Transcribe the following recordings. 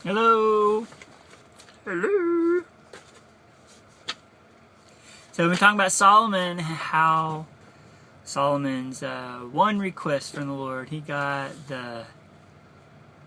Hello. Hello. So we've been talking about Solomon, how Solomon's one request from the Lord. He got the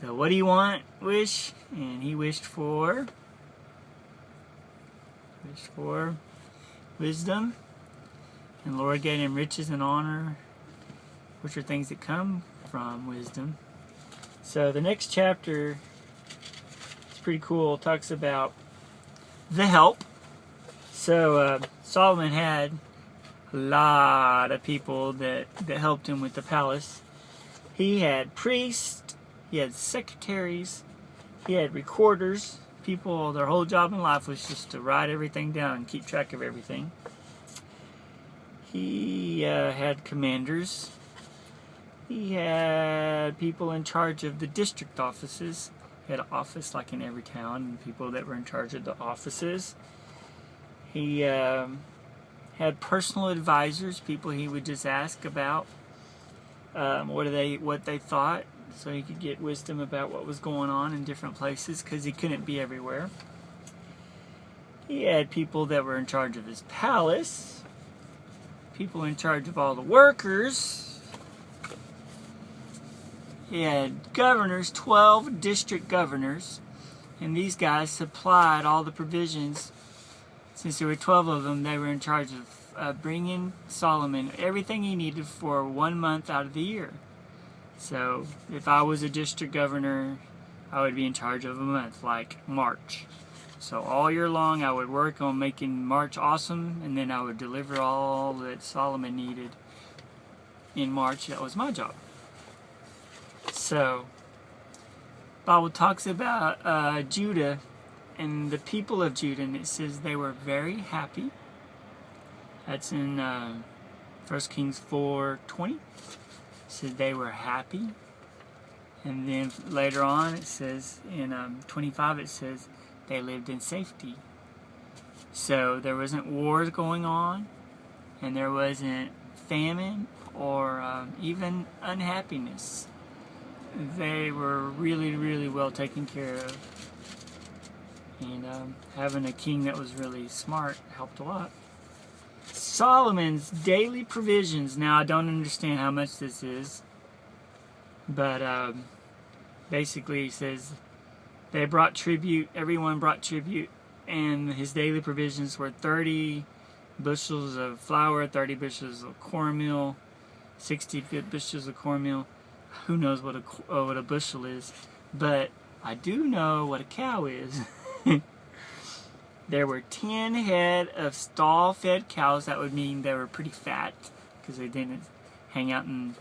what do you want wish, and he wished for wisdom, and the Lord gave him riches and honor, which are things that come from wisdom. So the next chapter is pretty cool. It talks about the help. So Solomon had a lot of people that helped him with the palace. He had priests, he had secretaries, he had recorders. People, their whole job in life was just to write everything down and keep track of everything. He had commanders. He had people in charge of the district offices. He had an office like in every town, and people that were in charge of the offices. He had personal advisors, people he would just ask about what they thought, so he could get wisdom about what was going on in different places, because he couldn't be everywhere. He had people that were in charge of his palace, people in charge of all the workers. He had governors, 12 district governors, and these guys supplied all the provisions. Since there were 12 of them, they were in charge of bringing Solomon everything he needed for 1 month out of the year. So if I was a district governor, I would be in charge of a month, like March. So all year long, I would work on making March awesome, and then I would deliver all that Solomon needed in March. That was my job. So the Bible talks about Judah and the people of Judah, and it says they were very happy. That's in 1 Kings 4:20. It says they were happy. And then later on it says in 25, it says they lived in safety. So there wasn't wars going on, and there wasn't famine or even unhappiness. They were really, really well taken care of. And having a king that was really smart helped a lot. Solomon's daily provisions. Now, I don't understand how much this is, but basically he says they brought tribute, everyone brought tribute, and his daily provisions were 30 bushels of flour, 30 bushels of cornmeal, 60 bushels of cornmeal. Who knows what a bushel is, but I do know what a cow is. There were 10 head of stall-fed cows. That would mean they were pretty fat, because they didn't hang out in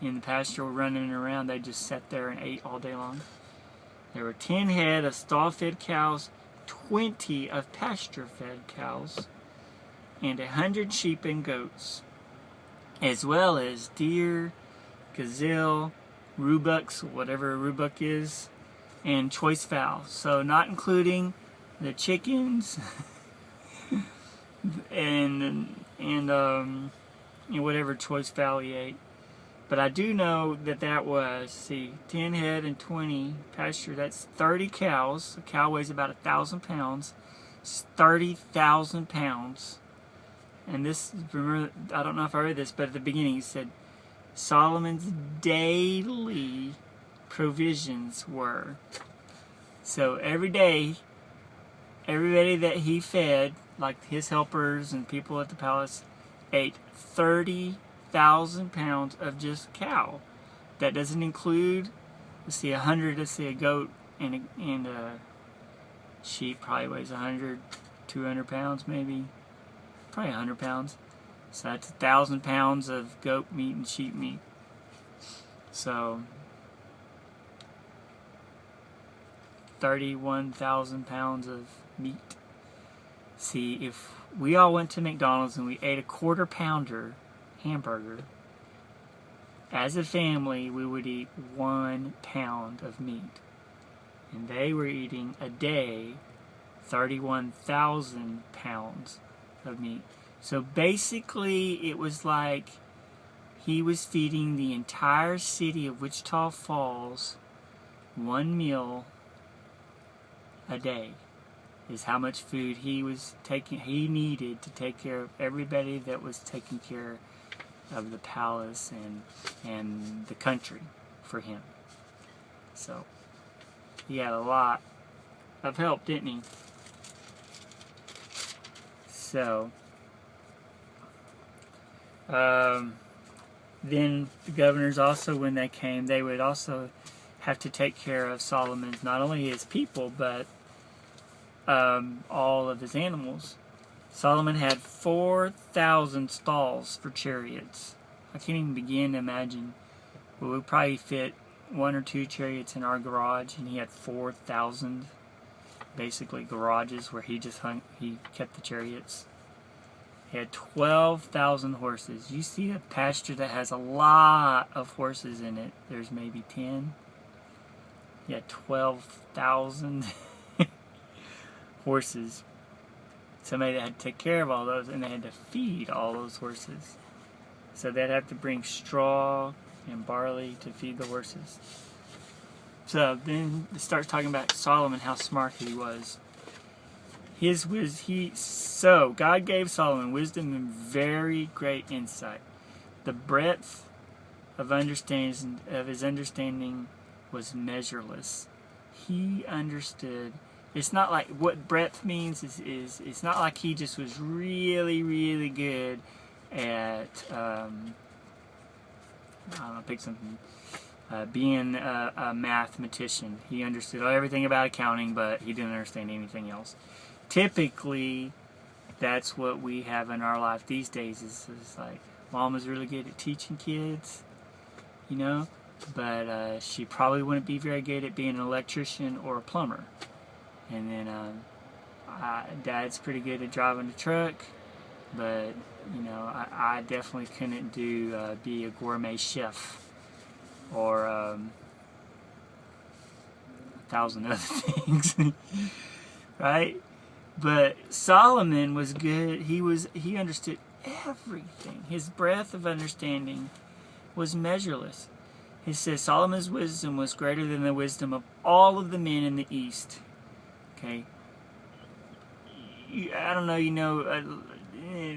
the pasture or running around. They just sat there and ate all day long. There were 10 head of stall-fed cows, 20 of pasture-fed cows, and 100 sheep and goats, as well as deer, gazelle, roebucks, whatever a roebuck is, and choice fowl. So not including the chickens and whatever choice fowl he ate. But I do know that was 10 head and 20 pasture. That's 30 cows. A cow weighs about 1,000 pounds. It's 30,000 pounds. And this, remember, I don't know if I read this, but at the beginning he said Solomon's daily provisions were. So every day, everybody that he fed, like his helpers and people at the palace, ate 30,000 pounds of just cow. That doesn't include, let's see, a goat and a sheep probably weighs 100, 200 pounds maybe, probably 100 pounds. So that's 1,000 pounds of goat meat and sheep meat. So 31,000 pounds of meat. See, if we all went to McDonald's and we ate a quarter pounder hamburger, as a family we would eat 1 pound of meat. And they were eating a day 31,000 pounds of meat. So basically it was like he was feeding the entire city of Wichita Falls one meal a day is how much food he needed to take care of everybody that was taking care of the palace and the country for him. So he had a lot of help, didn't he? So then the governors also, when they came, they would also have to take care of Solomon's, not only his people, but all of his animals. Solomon had 4,000 stalls for chariots. I can't even begin to imagine. We would probably fit 1 or 2 chariots in our garage, and he had 4,000 basically garages where he kept the chariots. He had 12,000 horses. You see a pasture that has a lot of horses in it. There's maybe 10. He had 12,000 horses. Somebody that had to take care of all those, and they had to feed all those horses. So they'd have to bring straw and barley to feed the horses. So then it starts talking about Solomon, how smart he was. So God gave Solomon wisdom and very great insight. The breadth of his understanding was measureless. He understood. It's not like what breadth means is it's not like he just was really, really good at I don't know, pick something. Being a mathematician. He understood everything about accounting, but he didn't understand anything else. Typically, that's what we have in our life these days. Is like, mom is really good at teaching kids, you know, but she probably wouldn't be very good at being an electrician or a plumber. And then dad's pretty good at driving a truck, but you know, I definitely couldn't be a gourmet chef or 1,000 other things, right? But Solomon was good. He understood everything. His breadth of understanding was measureless. He says Solomon's wisdom was greater than the wisdom of all of the men in the East. Okay. I don't know,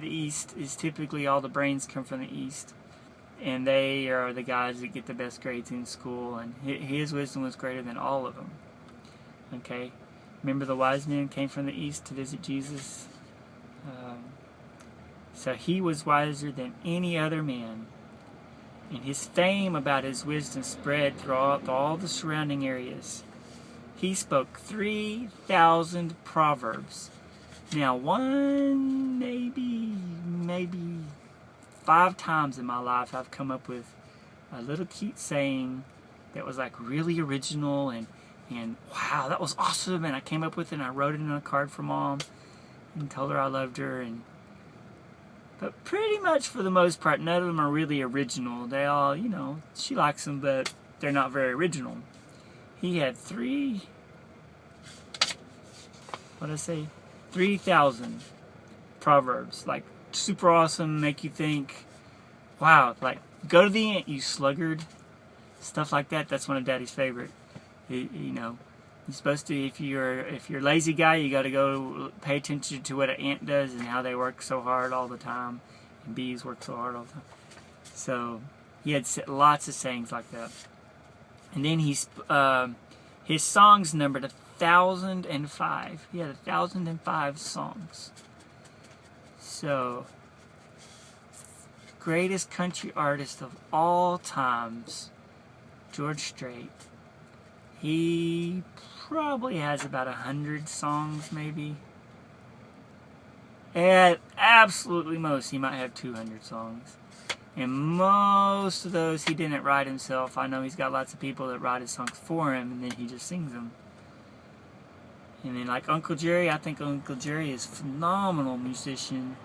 the East is typically all the brains come from the East. And they are the guys that get the best grades in school. And his wisdom was greater than all of them. Okay. Remember the wise men came from the East to visit Jesus? So he was wiser than any other man. And his fame about his wisdom spread throughout all the surrounding areas. He spoke 3,000 proverbs. Now, maybe 5 times in my life I've come up with a little cute saying that was like really original and wow, that was awesome, and I came up with it and I wrote it on a card for mom and told her I loved her. But pretty much for the most part, none of them are really original. They all, she likes them, but they're not very original. He had 3,000 proverbs, like super awesome, make you think, wow, like go to the ant, you sluggard, stuff like that. That's one of Daddy's favorite. You're supposed to, if you're a lazy guy, you got to go pay attention to what an ant does and how they work so hard all the time, and bees work so hard all the time. So he had lots of sayings like that. And then his songs numbered 1,005. He had 1,005 songs. So, greatest country artist of all times, George Strait. He probably has about 100 songs, maybe. At absolutely most, he might have 200 songs. And most of those he didn't write himself. I know he's got lots of people that write his songs for him, and then he just sings them. And then like Uncle Jerry, I think Uncle Jerry is a phenomenal musician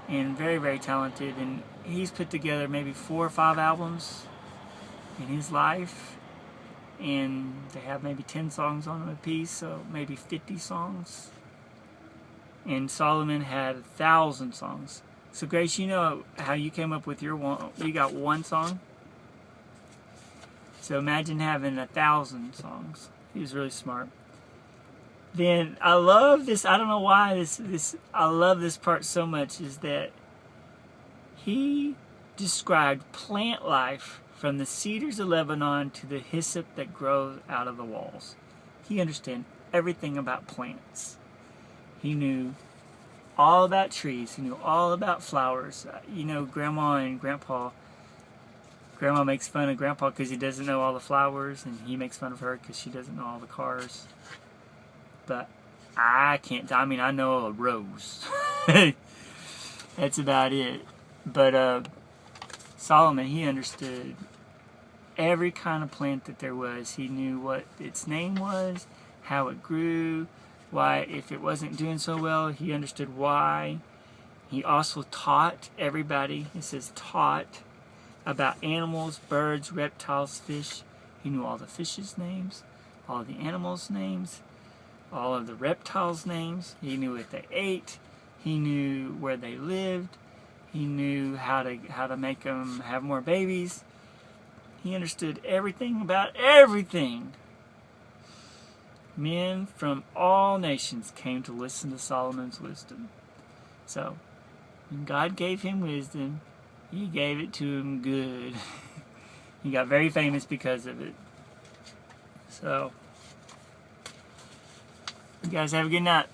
and very, very talented. And he's put together maybe 4 or 5 albums in his life. And they have maybe 10 songs on them a piece, so maybe 50 songs. And Solomon had 1,000 songs. So Grace, you know how you came up with your one? You got 1 song. So imagine having 1,000 songs. He was really smart. Then I love this. I don't know why I love this part so much. Is that he described plant life from the cedars of Lebanon to the hyssop that grows out of the walls. He understood everything about plants. He knew all about trees. He knew all about flowers. You know, Grandma and Grandpa. Grandma makes fun of Grandpa because he doesn't know all the flowers, and he makes fun of her because she doesn't know all the cars. But I can't. I mean, I know a rose. That's about it. But Solomon, he understood every kind of plant that there was. He knew what its name was, how it grew, why, if it wasn't doing so well, he understood why. He also taught everybody, it says taught, about animals, birds, reptiles, fish. He knew all the fish's names, all the animals' names, all of the reptiles' names. He knew what they ate. He knew where they lived. He knew how to make them have more babies. He understood everything about everything. Men from all nations came to listen to Solomon's wisdom. So, when God gave him wisdom, he gave it to him good. He got very famous because of it. So, you guys have a good night.